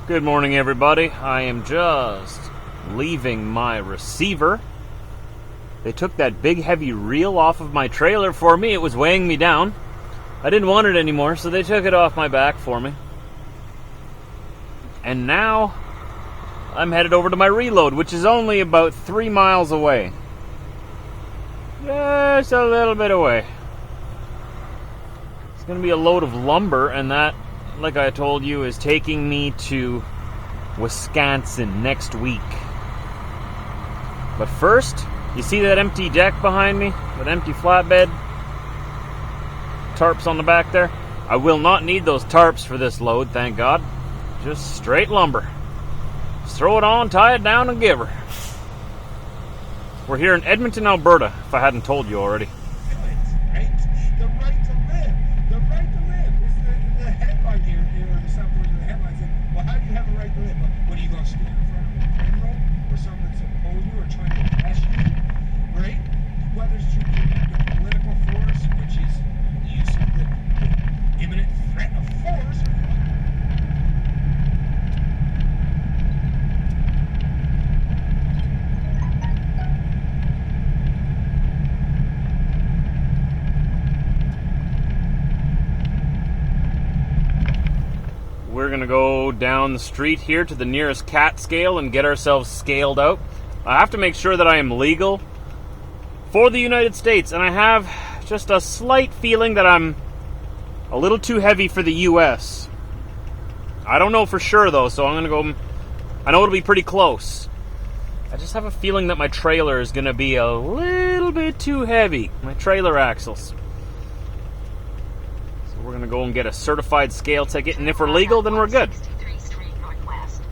Good morning, everybody. I am just leaving my receiver. They took that big heavy reel off of my trailer for me. It was weighing me down. I didn't want it anymore, so they took it off my back for me. And now I'm headed over to my reload, which is only about 3 miles away. Just a little bit away. It's going to be a load of lumber, and that, like I told you, is taking me to Wisconsin next week. But first, you see that empty deck behind me? That empty flatbed? Tarps on the back there? I will not need those tarps for this load, thank God. Just straight lumber. Just throw it on, tie it down, and give her. We're here in Edmonton, Alberta, if I hadn't told you already. We're going to go down the street here to the nearest cat scale and get ourselves scaled out. I have to make sure that I am legal for the United States, and I have just a slight feeling that I'm a little too heavy for the US. I don't know for sure, though, so I'm going to go... I know it'll be pretty close. I just have a feeling that my trailer is going to be a little bit too heavy. My trailer axles. We're going to go and get a certified scale ticket, and if we're legal, then we're good.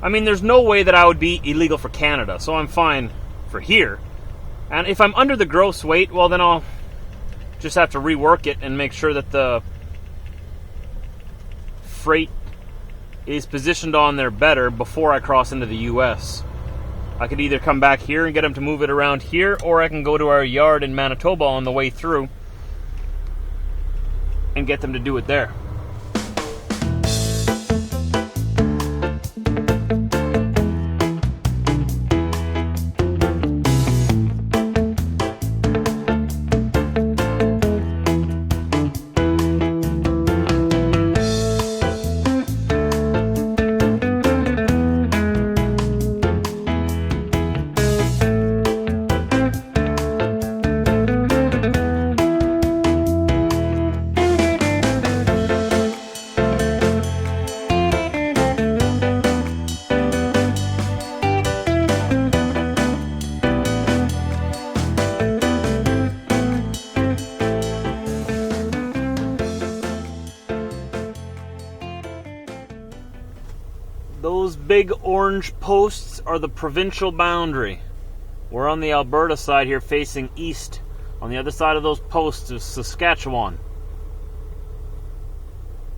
I mean, there's no way that I would be illegal for Canada, so I'm fine for here. And if I'm under the gross weight, well, then I'll just have to rework it and make sure that the freight is positioned on there better before I cross into the U.S. I could either come back here and get them to move it around here, or I can go to our yard in Manitoba on the way through and get them to do it there. Those big orange posts are the provincial boundary. We're on the Alberta side here facing east. On the other side of those posts is Saskatchewan.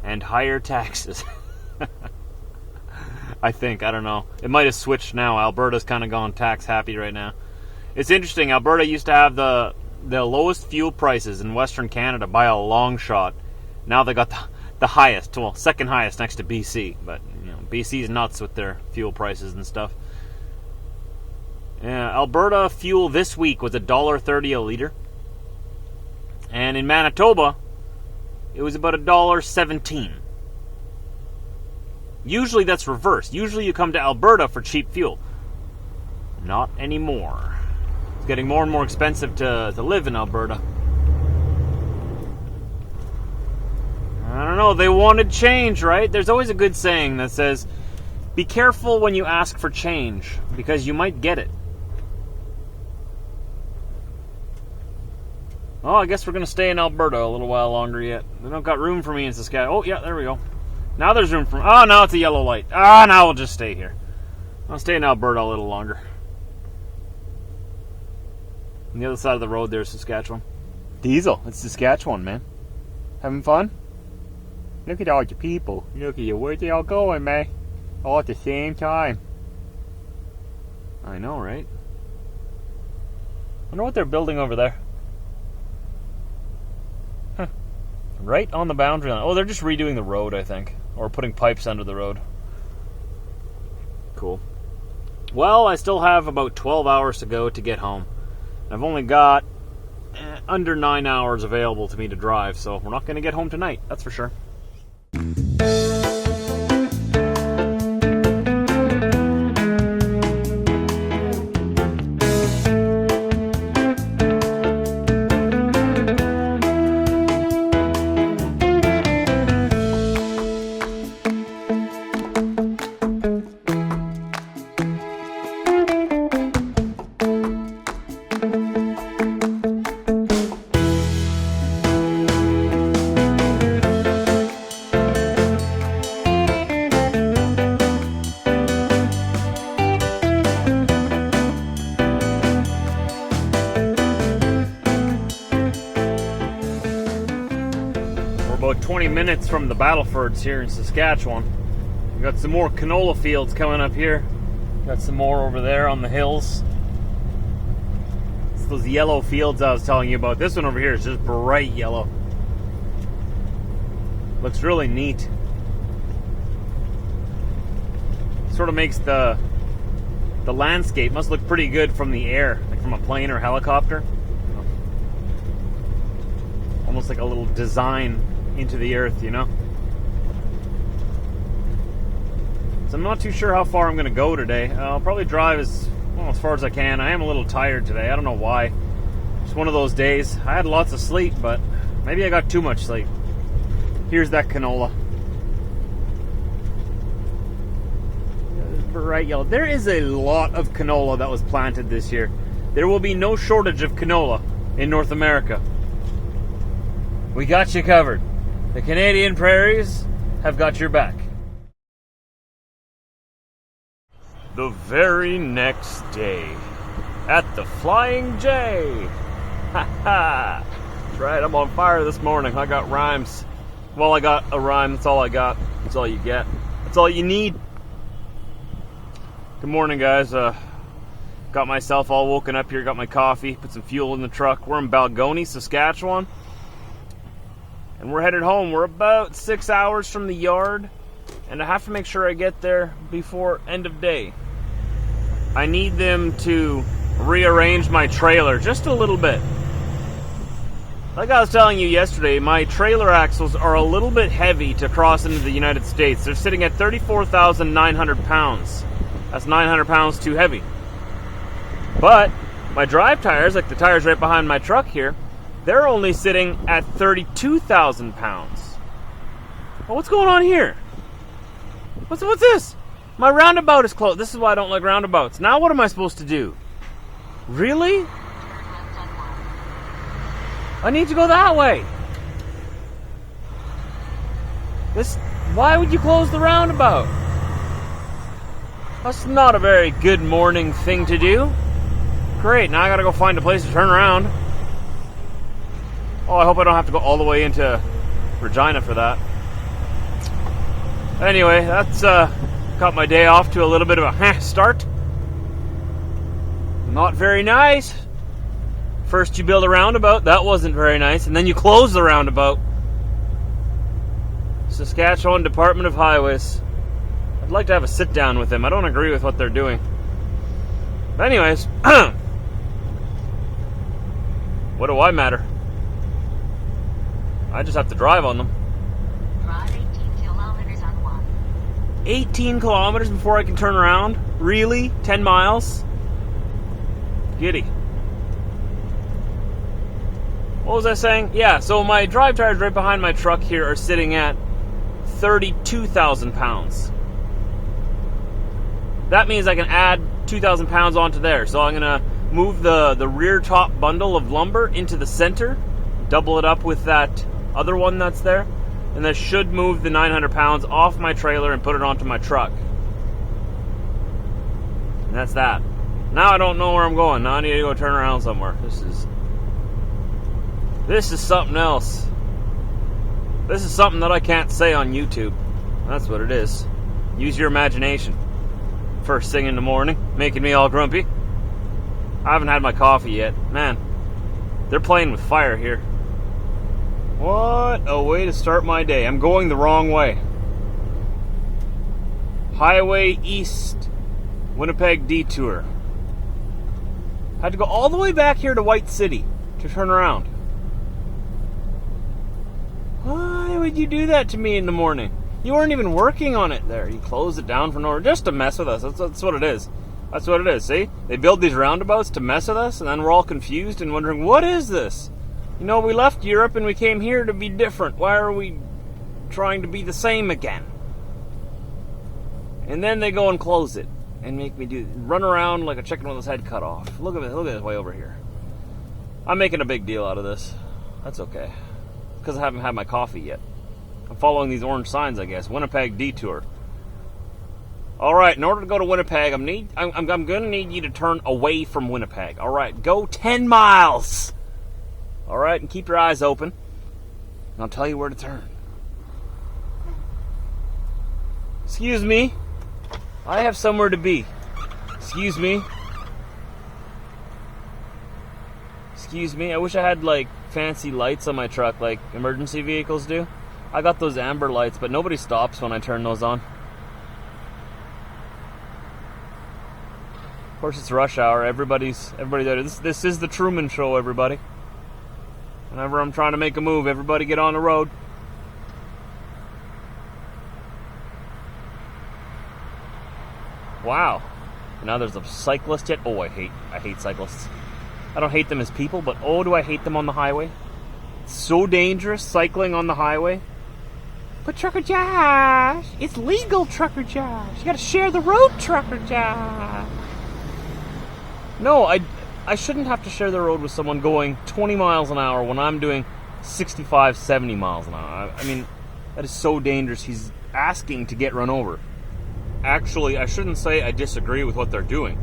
And higher taxes. I think, I don't know. It might have switched now. Alberta's kind of gone tax happy right now. It's interesting, Alberta used to have the lowest fuel prices in Western Canada by a long shot. Now they got the highest, well, second highest next to BC, but you know, BC's nuts with their fuel prices and stuff. Yeah, Alberta fuel this week was $1.30 a liter, and in Manitoba it was about $1.17. Usually that's reversed. Usually you come to Alberta for cheap fuel. Not anymore. It's getting more and more expensive to live in Alberta. I don't know, they wanted change, right? There's always a good saying that says, be careful when you ask for change, because you might get it. Oh, I guess we're going to stay in Alberta a little while longer yet. They don't got room for me in Saskatchewan. Oh, yeah, there we go. Now there's room for me. Oh, now it's a yellow light. Now we'll just stay here. I'll stay in Alberta a little longer. On the other side of the road there's Saskatchewan. Diesel, it's Saskatchewan, man. Having fun? Look at all the people. Look at you. Where's they all going, man? All at the same time. I know, right? I wonder what they're building over there. Huh. Right on the boundary line. Oh, they're just redoing the road, I think. Or putting pipes under the road. Cool. Well, I still have about 12 hours to go to get home. I've only got under 9 hours available to me to drive, so we're not going to get home tonight, that's for sure. About 20 minutes from the Battlefords here in Saskatchewan. We've got some more canola fields coming up here. Got some more over there on the hills. It's those yellow fields I was telling you about. This one over here is just bright yellow. Looks really neat. Sort of makes the landscape must look pretty good from the air, like from a plane or helicopter. Almost like a little design into the earth, you know? So I'm not too sure how far I'm going to go today. I'll probably drive as far as I can. I am a little tired today. I don't know why. It's one of those days. I had lots of sleep, but maybe I got too much sleep. Here's that canola. Bright yellow. There is a lot of canola that was planted this year. There will be no shortage of canola in North America. We got you covered. The Canadian prairies have got your back. The very next day, at the Flying J. Ha ha! That's right, I'm on fire this morning. I got rhymes. Well, I got a rhyme. That's all I got. That's all you get. That's all you need. Good morning, guys. Got myself all woken up here. Got my coffee. Put some fuel in the truck. We're in Balgonie, Saskatchewan. And we're headed home. We're about 6 hours from the yard, and I have to make sure I get there before end of day. I need them to rearrange my trailer just a little bit. Like I was telling you yesterday, my trailer axles are a little bit heavy to cross into the United States. They're sitting at 34,900 pounds. That's 900 pounds too heavy. But my drive tires, like the tires right behind my truck here, they're only sitting at 32,000 pounds. Well, what's going on here? What's this? My roundabout is closed. This is why I don't like roundabouts. Now what am I supposed to do? Really? I need to go that way. Why would you close the roundabout? That's not a very good morning thing to do. Great, now I gotta go find a place to turn around. Oh, I hope I don't have to go all the way into Regina for that. Anyway, that's got my day off to a little bit of a start. Not very nice. First you build a roundabout, that wasn't very nice, and then you close the roundabout. Saskatchewan Department of Highways. I'd like to have a sit down with them. I don't agree with what they're doing. But anyways, what do I matter? I just have to drive on them. Drive 18 kilometers on 1. 18 kilometers before I can turn around? Really? 10 miles? Giddy. What was I saying? Yeah, so my drive tires right behind my truck here are sitting at 32,000 pounds. That means I can add 2,000 pounds onto there. So I'm going to move the rear top bundle of lumber into the center, double it up with that other one that's there, and that should move the 900 pounds off my trailer and put it onto my truck. And that's that. Now I don't know where I'm going. Now I need to go turn around somewhere. This is something else. This is something that I can't say on YouTube. That's what it is. Use your imagination. First thing in the morning, making me all grumpy. I haven't had my coffee yet. Man, they're playing with fire here. What a way to start my day. I'm going the wrong way. Highway East Winnipeg detour. Had to go all the way back here to White City to turn around. Why would you do that to me in the morning? You weren't even working on it there. You closed it down for no reason, just to mess with us. That's what it is. That's what it is, see? They build these roundabouts to mess with us, and then we're all confused and wondering, what is this? You know, we left Europe and we came here to be different. Why are we trying to be the same again? And then they go and close it and make me run around like a chicken with his head cut off. Look at this way over here. I'm making a big deal out of this. That's okay. Because I haven't had my coffee yet. I'm following these orange signs, I guess. Winnipeg detour. All right, in order to go to Winnipeg, I'm going to need you to turn away from Winnipeg. All right, go 10 miles. All right, and keep your eyes open. And I'll tell you where to turn. Excuse me. I have somewhere to be. Excuse me. Excuse me. I wish I had, like, fancy lights on my truck like emergency vehicles do. I got those amber lights, but nobody stops when I turn those on. Of course, it's rush hour. Everybody there. This is the Truman Show, everybody. Whenever I'm trying to make a move, everybody get on the road. Wow. Now there's a cyclist yet. Oh, I hate cyclists. I don't hate them as people, but oh, do I hate them on the highway. It's so dangerous cycling on the highway. But Trucker Josh, it's legal, Trucker Josh. You gotta share the road, Trucker Josh. No, I shouldn't have to share the road with someone going 20 miles an hour when I'm doing 65, 70 miles an hour. I mean, that is so dangerous. He's asking to get run over. Actually, I shouldn't say I disagree with what they're doing.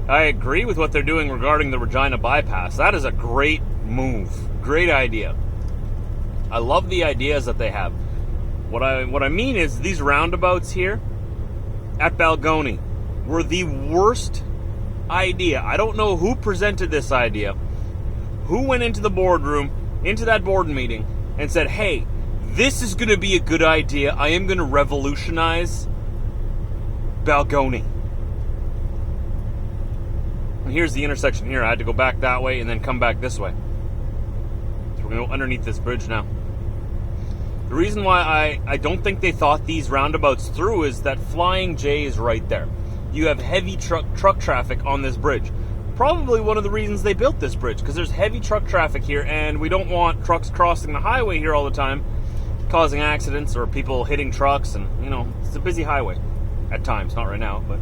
I agree with what they're doing regarding the Regina bypass. That is a great move. Great idea. I love the ideas that they have. What I mean is these roundabouts here at Balgonie were the worst idea. I don't know who presented this idea, who went into the boardroom, into that board meeting, and said, hey, this is going to be a good idea. I am going to revolutionize Balgonie. And here's the intersection here. I had to go back that way and then come back this way. So we're going to go underneath this bridge now. The reason why I don't think they thought these roundabouts through is that Flying J is right there. You have heavy truck traffic on this bridge. Probably one of the reasons they built this bridge, because there's heavy truck traffic here, and we don't want trucks crossing the highway here all the time, causing accidents or people hitting trucks, and, you know, it's a busy highway at times, not right now, but...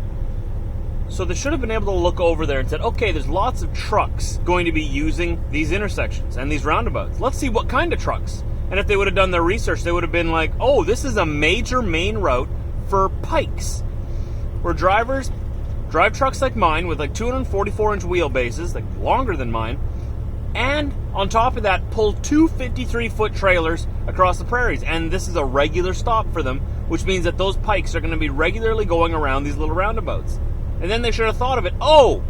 So they should have been able to look over there and said, okay, there's lots of trucks going to be using these intersections and these roundabouts. Let's see what kind of trucks. And if they would have done their research, they would have been like, oh, this is a major main route for pikes, where drivers drive trucks like mine with like 244-inch wheelbases, like longer than mine, and on top of that, pull two 53-foot trailers across the prairies. And this is a regular stop for them, which means that those pikes are going to be regularly going around these little roundabouts. And then they should have thought of it, oh,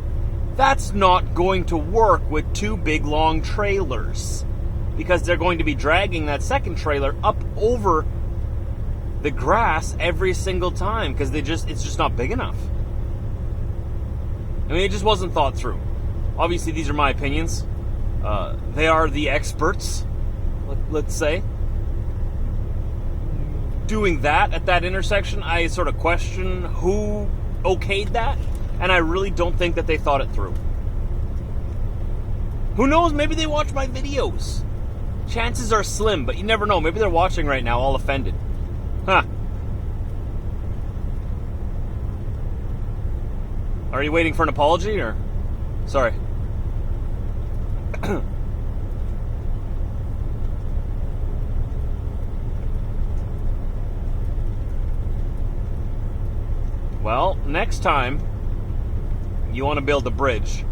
that's not going to work with two big long trailers, because they're going to be dragging that second trailer up over the grass every single time, because it's just not big enough. I mean, it just wasn't thought through. Obviously, these are my opinions. They are the experts, let's say. Doing that at that intersection, I sort of question who okayed that, and I really don't think that they thought it through. Who knows? Maybe they watch my videos. Chances are slim, but you never know. Maybe they're watching right now, all offended. Huh. Are you waiting for an apology, or? Sorry. Well, next time you want to build a bridge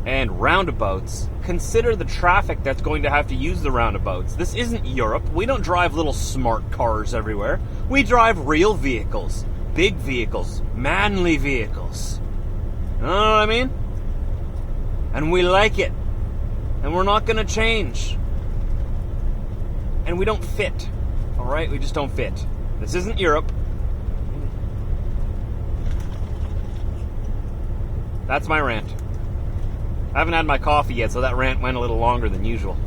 and roundabouts, consider the traffic that's going to have to use the roundabouts. This isn't Europe. We don't drive little smart cars everywhere. We drive real vehicles, big vehicles, manly vehicles. You know what I mean? And we like it. And we're not going to change. And we don't fit. All right? We just don't fit. This isn't Europe. That's my rant. I haven't had my coffee yet, so that rant went a little longer than usual.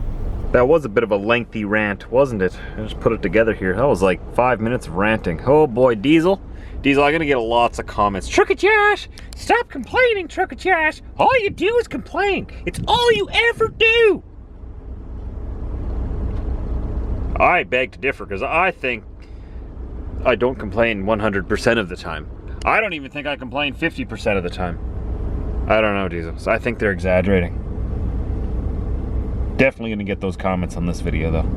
That was a bit of a lengthy rant, wasn't it? I just put it together here. That was like 5 minutes of ranting. Oh boy, Diesel. Diesel, I'm gonna get lots of comments. Truck of Josh! Stop complaining, Truck of Josh! All you do is complain. It's all you ever do! I beg to differ, because I think I don't complain 100% of the time. I don't even think I complain 50% of the time. I don't know, Diesel. So I think they're exaggerating. Definitely gonna get those comments on this video, though.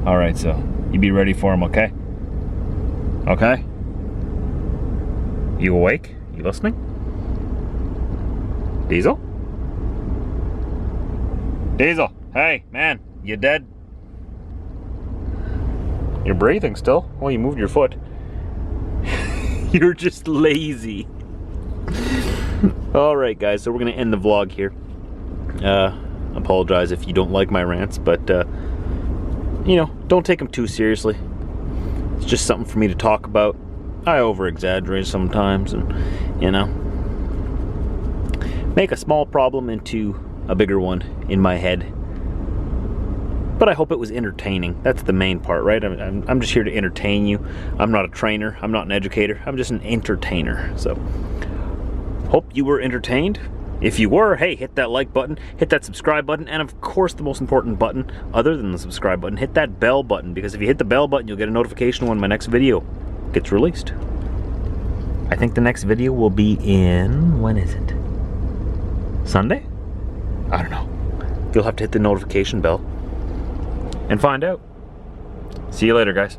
Alright, so you be ready for them, okay? Okay? You awake? You listening? Diesel? Diesel, hey, man, you dead? You're breathing still? Well, you moved your foot. You're just lazy. Alright guys, so we're gonna end the vlog here. Apologize if you don't like my rants, but you know, don't take them too seriously. It's just something for me to talk about. I over-exaggerate sometimes, and you know, make a small problem into a bigger one in my head. But I hope it was entertaining. That's the main part, right? I'm just here to entertain you. I'm not a trainer. I'm not an educator. I'm just an entertainer. So, hope you were entertained. If you were, hey, hit that like button, hit that subscribe button, and of course the most important button, other than the subscribe button, hit that bell button, because if you hit the bell button, you'll get a notification when my next video gets released. I think the next video will be in, when is it? Sunday? I don't know. You'll have to hit the notification bell and find out. See you later, guys.